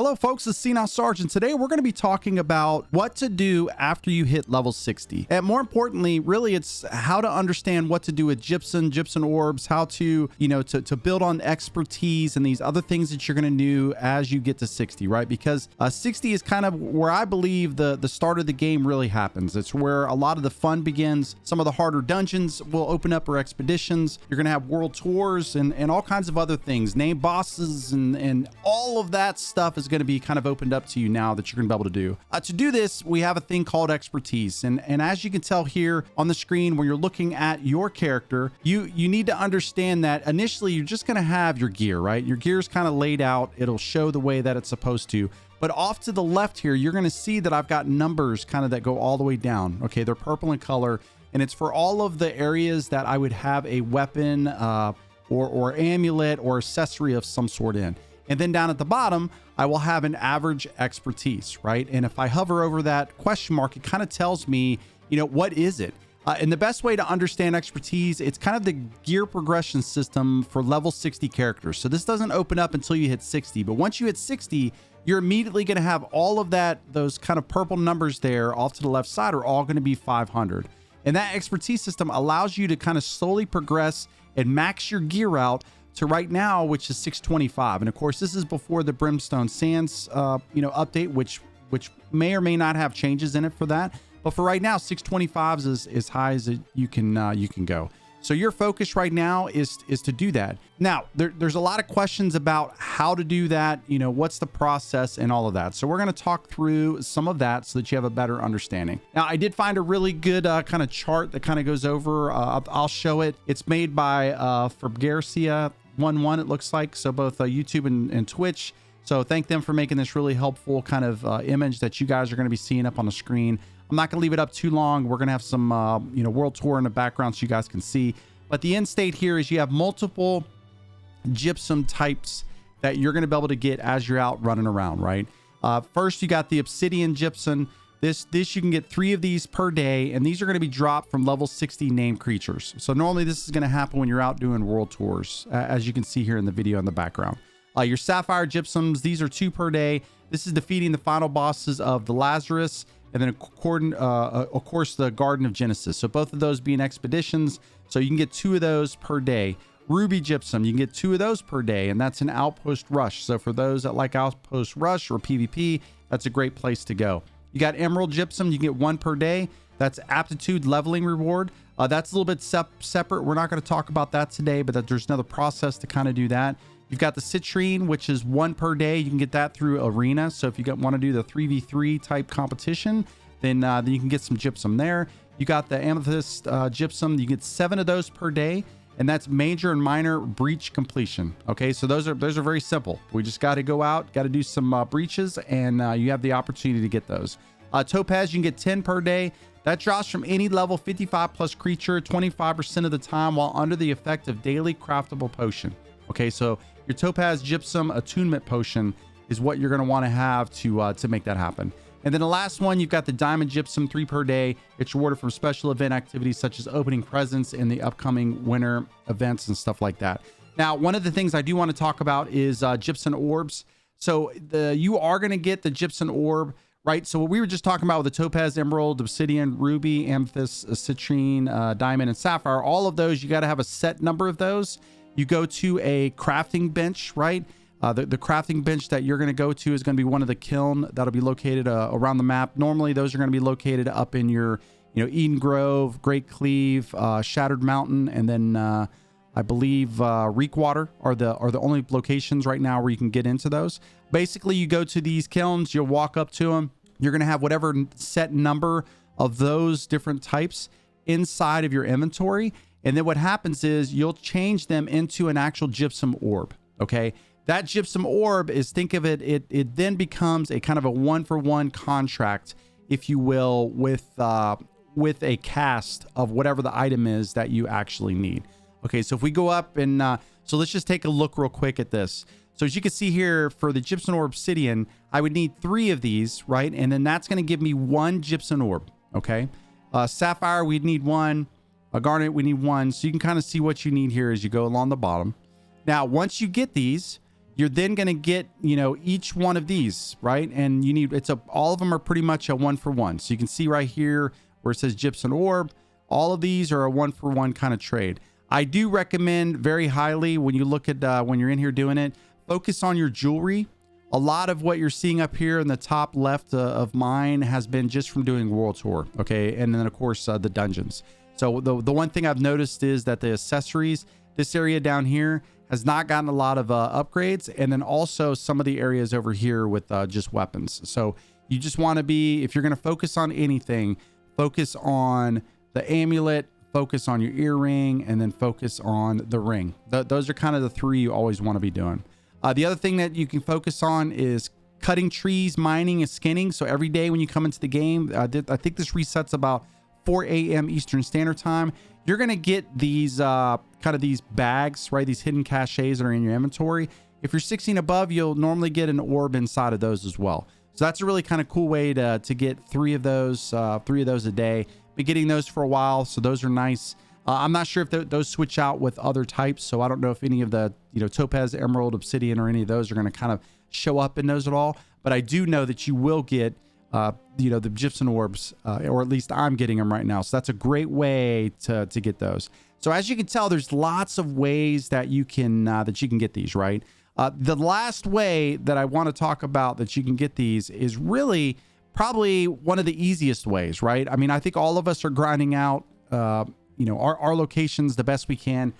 Hello folks, it's SenileSarge, and today we're going to be talking about what to do after you hit level 60. And more importantly, really it's how to understand what to do with Gypsum Orbs, how to, to build on expertise and these other things that you're going to do as you get to 60, right? Because 60 is kind of where I believe the start of the game really happens. It's where a lot of the fun begins. Some of the harder dungeons will open up, or expeditions. You're going to have world tours and all kinds of other things, name bosses and all of that stuff is going to be kind of opened up to you now that you're going to be able to do. To do this, we have a thing called expertise. And as you can tell here on the screen, when you're looking at your character, you need to understand that initially you're just going to have your gear, right? Your gear is kind of laid out. It'll show the way that it's supposed to. But off to the left here, you're going to see that I've got numbers kind of that go all the way down. Okay, they're purple in color, and it's for all of the areas that I would have a weapon or amulet or accessory of some sort in. And then down at the bottom, I will have an average expertise, right? And if I hover over that question mark, it kind of tells me, what is it? And the best way to understand expertise, it's kind of the gear progression system for level 60 characters. So this doesn't open up until you hit 60. But once you hit 60, you're immediately going to have all of those kind of purple numbers there off to the left side are all going to be 500. And that expertise system allows you to kind of slowly progress and max your gear out to right now, which is 625. And of course, this is before the Brimstone Sands, update, which may or may not have changes in it for that. But for right now, 625 is as high as you can go. So your focus right now is to do that. Now, there's a lot of questions about how to do that. What's the process and all of that. So we're going to talk through some of that so that you have a better understanding. Now, I did find a really good kind of chart that kind of goes over. I'll show it. It's made by Garcia 11, it looks like. So both YouTube and Twitch. So thank them for making this really helpful kind of image that you guys are going to be seeing up on the screen. I'm not going to leave it up too long. We're going to have some, world tour in the background so you guys can see. But the end state here is you have multiple gypsum types that you're going to be able to get as you're out running around, right? First, you got the obsidian gypsum. This you can get 3 of these per day, and these are going to be dropped from level 60 named creatures. So normally this is going to happen when you're out doing world tours, as you can see here in the video in the background. Your sapphire gypsums, these are 2 per day. This is defeating the final bosses of the Lazarus, and then of course the Garden of Genesis. So both of those being expeditions, so you can get 2 of those per day. Ruby gypsum, you can get 2 of those per day, and that's an outpost rush. So for those that like outpost rush or PvP, that's a great place to go. You got emerald gypsum, you can get 1 per day. That's aptitude leveling reward. That's a little bit separate. We're not going to talk about that today, but there's another process to kind of do that. You've got the citrine, which is 1 per day. You can get that through arena. So if you want to do the 3v3 type competition, then you can get some gypsum there. You got the amethyst gypsum. You get 7 of those per day, and that's major and minor breach completion. Okay, so those are very simple. We just got to go out, got to do some breaches, and you have the opportunity to get those. Topaz, you can get 10 per day. That drops from any level 55 plus creature 25% of the time while under the effect of daily craftable potion. Okay, so your Topaz Gypsum Attunement Potion is what you're going to want to have to make that happen. And then the last one, you've got the Diamond Gypsum 3 per day. It's rewarded from special event activities such as opening presents in the upcoming winter events and stuff like that. Now, one of the things I do want to talk about is Gypsum Orbs. So you are going to get the Gypsum Orb, right? So what we were just talking about with the Topaz, Emerald, Obsidian, Ruby, Amethyst, Citrine, Diamond, and Sapphire, all of those, you got to have a set number of those. You go to a crafting bench, right? The crafting bench that you're going to go to is going to be one of the kiln that'll be located around the map. Normally, those are going to be located up in your, Eden Grove, Great Cleave, Shattered Mountain, and then I believe Reekwater are the only locations right now where you can get into those. Basically, you go to these kilns, you'll walk up to them. You're going to have whatever set number of those different types inside of your inventory. And then what happens is you'll change them into an actual gypsum orb. Okay. That gypsum orb is, think of it, it then becomes a kind of a 1-for-1 contract, if you will, with a cast of whatever the item is that you actually need. Okay. So if we go up and, so let's just take a look real quick at this. So as you can see here for the Gypsum Orb Obsidian, I would need 3 of these, right? And then that's going to give me 1 Gypsum Orb. Okay. Sapphire, we'd need 1. A garnet, we need 1. So you can kind of see what you need here as you go along the bottom. Now, once you get these, you're then going to get, you know, each one of these, right? And you need, all of them are pretty much a 1-for-1. So you can see right here where it says Gypsum Orb, all of these are a 1-for-1 kind of trade. I do recommend very highly when you look at, when you're in here doing it, focus on your jewelry. A lot of what you're seeing up here in the top left of mine has been just from doing World Tour. Okay. And then of course the dungeons. So the one thing I've noticed is that the accessories, this area down here has not gotten a lot of upgrades. And then also some of the areas over here with just weapons. So you just want to be, if you're going to focus on anything, focus on the amulet, focus on your earring, and then focus on the ring. Those are kind of the three you always want to be doing. The other thing that you can focus on is cutting trees, mining, and skinning. So every day when you come into the game, I think this resets about 4 a.m. Eastern Standard Time. You're going to get these kind of these bags, right? These hidden caches that are in your inventory. If you're 16 above, you'll normally get an orb inside of those as well. So that's a really kind of cool way to get three of those a day. Been getting those for a while, so those are nice. I'm not sure if those switch out with other types, so I don't know if any of the, you know, topaz, emerald, obsidian, or any of those are going to kind of show up in those at all. But I do know that you will get, you know, the Gypsum Orbs, or at least I'm getting them right now. So that's a great way to get those. So as you can tell, there's lots of ways that you can get these, right? The last way that I want to talk about that you can get these is really probably one of the easiest ways, right? I mean, I think all of us are grinding out, you know, our locations the best we can.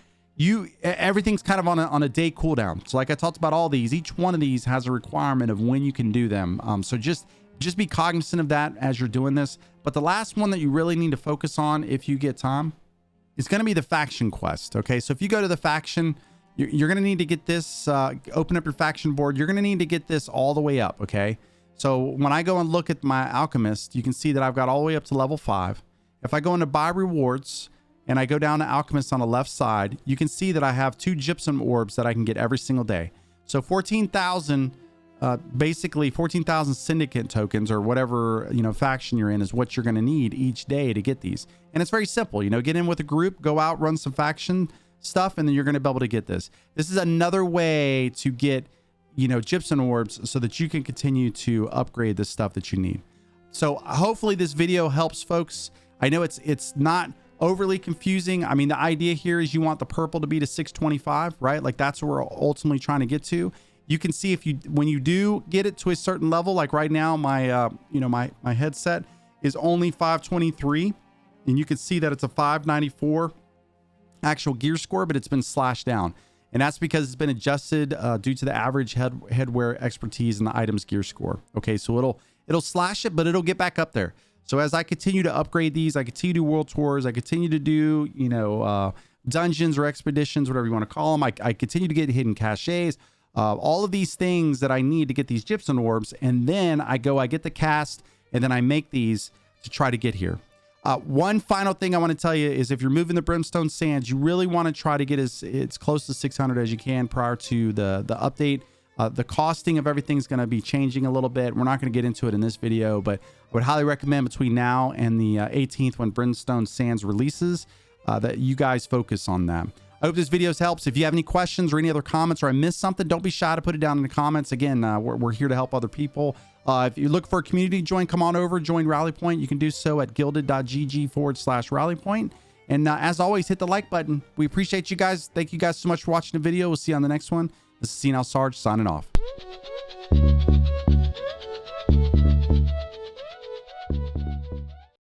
Everything's kind of on a day cooldown. So like I talked about all these, each one of these has a requirement of when you can do them. So just be cognizant of that as you're doing this. But the last one that you really need to focus on if you get time is going to be the faction quest. Okay. So if you go to the faction, you're going to need to get this, open up your faction board. You're going to need to get this all the way up. Okay. So when I go and look at my alchemist, you can see that I've got all the way up to level 5. If I go into buy rewards and I go down to alchemist on the left side, you can see that I have 2 gypsum orbs that I can get every single day. So 14,000, basically 14,000 syndicate tokens or whatever, you know, faction you're in is what you're going to need each day to get these. And it's very simple, you know, get in with a group, go out, run some faction stuff, and then you're going to be able to get this. This is another way to get, you know, gypsum orbs so that you can continue to upgrade the stuff that you need. So hopefully this video helps folks. I know it's not overly confusing. I mean, the idea here is you want the purple to be to 625, right? Like that's what we're ultimately trying to get to. You can see when you do get it to a certain level, like right now, my, you know, my headset is only 523, and you can see that it's a 594 actual gear score, but it's been slashed down. And that's because it's been adjusted due to the average headwear expertise and the item's gear score. Okay, so it'll slash it, but it'll get back up there. So as I continue to upgrade these, I continue to do world tours, I continue to do, you know, dungeons or expeditions, whatever you want to call them. I continue to get hidden caches, all of these things that I need to get these gypsum orbs. And then I get the cast, and then I make these to try to get here. One final thing I want to tell you is if you're moving the Brimstone Sands, you really want to try to get as close to 600 as you can prior to the update. The costing of everything is going to be changing a little bit. We're not going to get into it in this video, but I would highly recommend between now and the 18th when Brimstone Sands releases that you guys focus on that. I hope this video helps. If you have any questions or any other comments or I missed something, don't be shy to put it down in the comments. Again, we're here to help other people. If you look for a community join, come on over, join Rally Point. You can do so at gilded.gg/Rally Point. And as always, hit the like button. We appreciate you guys. Thank you guys so much for watching the video. We'll see you on the next one. This is SenileSarge signing off.